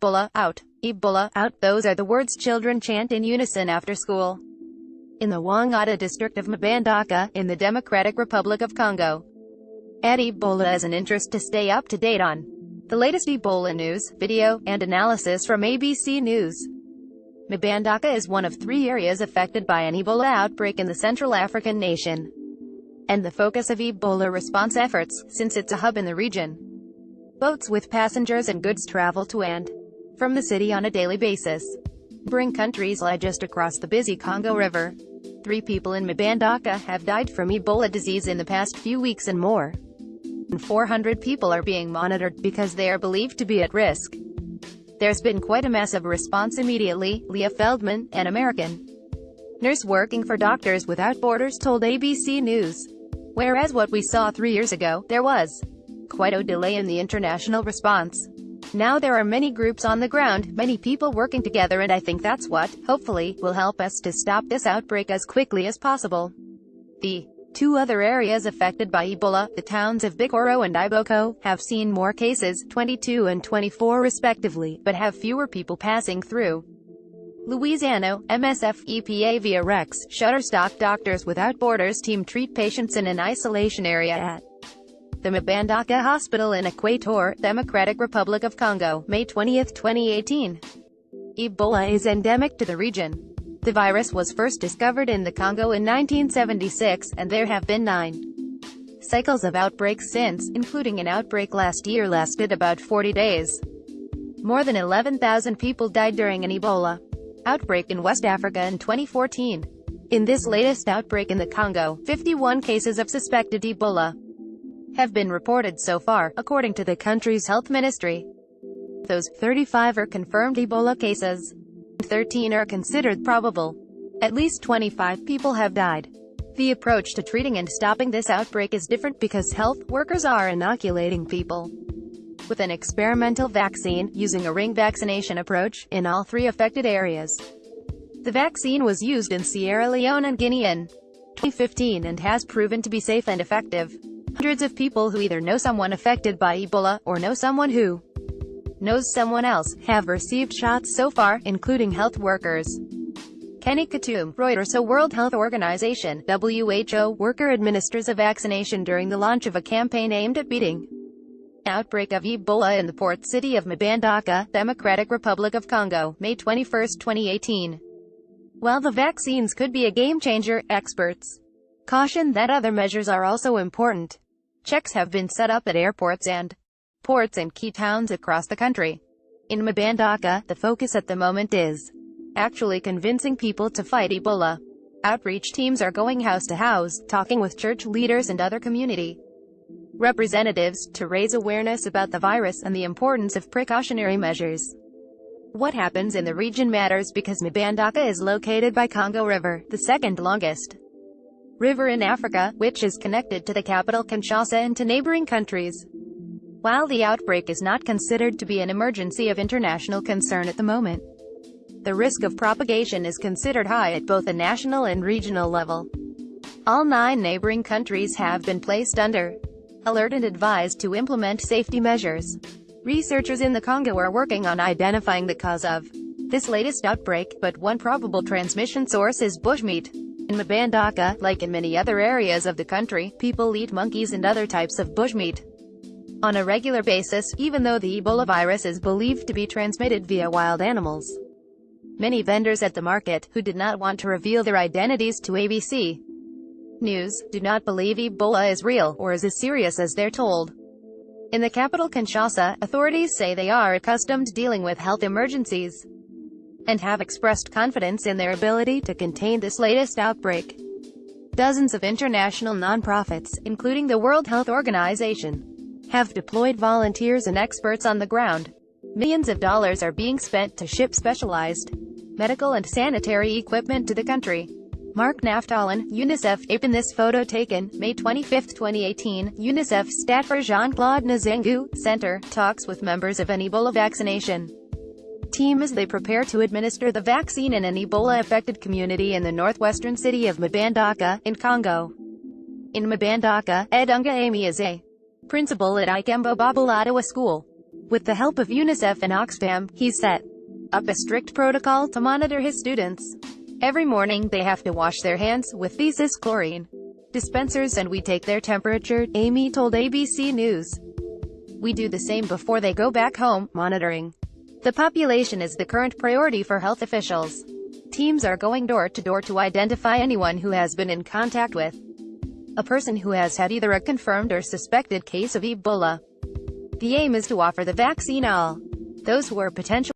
Ebola out, Ebola out. Those are the words children chant in unison after school. In the Wangata district of Mbandaka, in the Democratic Republic of Congo. Add Ebola as an interest to stay up to date on the latest Ebola news, video, and analysis from ABC News. Mbandaka is one of 3 areas affected by an Ebola outbreak in the Central African nation, and the focus of Ebola response efforts, since it's a hub in the region. Boats with passengers and goods travel to and from the city on a daily basis. Neighboring countries lie just across the busy Congo River. 3 people in Mbandaka have died from Ebola disease in the past few weeks and more. And 400 people are being monitored because they are believed to be at risk. There's been quite a massive response immediately, Leah Feldman, an American nurse working for Doctors Without Borders, told ABC News. Whereas what we saw 3 years ago, there was quite a delay in the international response. Now there are many groups on the ground, many people working together, and I think that's what, hopefully, will help us to stop this outbreak as quickly as possible. The 2 other areas affected by Ebola, the towns of Bikoro and Iboko, have seen more cases, 22 and 24 respectively, but have fewer people passing through. Louisiana, MSF, EPA via Rex, Shutterstock. Doctors Without Borders team treat patients in an isolation area at the Mbandaka Hospital in Equator, Democratic Republic of Congo, May 20, 2018. Ebola is endemic to the region. The virus was first discovered in the Congo in 1976, and there have been 9 cycles of outbreaks since, including an outbreak last year lasted about 40 days. More than 11,000 people died during an Ebola outbreak in West Africa in 2014. In this latest outbreak in the Congo, 51 cases of suspected Ebola have been reported so far, according to the country's health ministry. Those 35 are confirmed Ebola cases. 13 are considered probable. At least 25 people have died. The approach to treating and stopping this outbreak is different because health workers are inoculating people with an experimental vaccine, using a ring vaccination approach, in all 3 affected areas. The vaccine was used in Sierra Leone and Guinea in 2015 and has proven to be safe and effective. Hundreds of people who either know someone affected by Ebola, or know someone who knows someone else, have received shots so far, including health workers. Kenny Katoum, Reuters. A World Health Organization (WHO) worker administers a vaccination during the launch of a campaign aimed at beating an outbreak of Ebola in the port city of Mbandaka, Democratic Republic of Congo, May 21, 2018. While the vaccines could be a game-changer, experts caution that other measures are also important. Checks have been set up at airports and ports in key towns across the country. In Mbandaka, the focus at the moment is actually convincing people to fight Ebola. Outreach teams are going house to house, talking with church leaders and other community representatives, to raise awareness about the virus and the importance of precautionary measures. What happens in the region matters because Mbandaka is located by Congo River, the second longest river in Africa, which is connected to the capital Kinshasa and to neighboring countries. While the outbreak is not considered to be an emergency of international concern at the moment, the risk of propagation is considered high at both a national and regional level. All 9 neighboring countries have been placed under alert and advised to implement safety measures. Researchers in the Congo are working on identifying the cause of this latest outbreak, but one probable transmission source is bushmeat. In Mbandaka, like in many other areas of the country, people eat monkeys and other types of bushmeat on a regular basis, even though the Ebola virus is believed to be transmitted via wild animals. Many vendors at the market, who did not want to reveal their identities to ABC News, do not believe Ebola is real, or is as serious as they're told. In the capital Kinshasa, authorities say they are accustomed to dealing with health emergencies and have expressed confidence in their ability to contain this latest outbreak. Dozens of international non-profits, including the World Health Organization, have deployed volunteers and experts on the ground. Millions of dollars are being spent to ship specialized medical and sanitary equipment to the country. Mark Naftalin, UNICEF. In this photo taken, May 25, 2018, UNICEF staffer Jean-Claude Nzengu Center talks with members of an Ebola vaccination team as they prepare to administer the vaccine in an Ebola-affected community in the northwestern city of Mbandaka, in Congo. In Mbandaka, Edunga Amy is a principal at Ikembo Babuladawa School, With the help of UNICEF and Oxfam, he's set up a strict protocol to monitor his students. Every morning they have to wash their hands with thesis chlorine dispensers and we take their temperature, Amy told ABC News. We do the same before they go back home. Monitoring the population is the current priority for health officials. Teams are going door to door to identify anyone who has been in contact with a person who has had either a confirmed or suspected case of Ebola. The aim is to offer the vaccine all those who are potential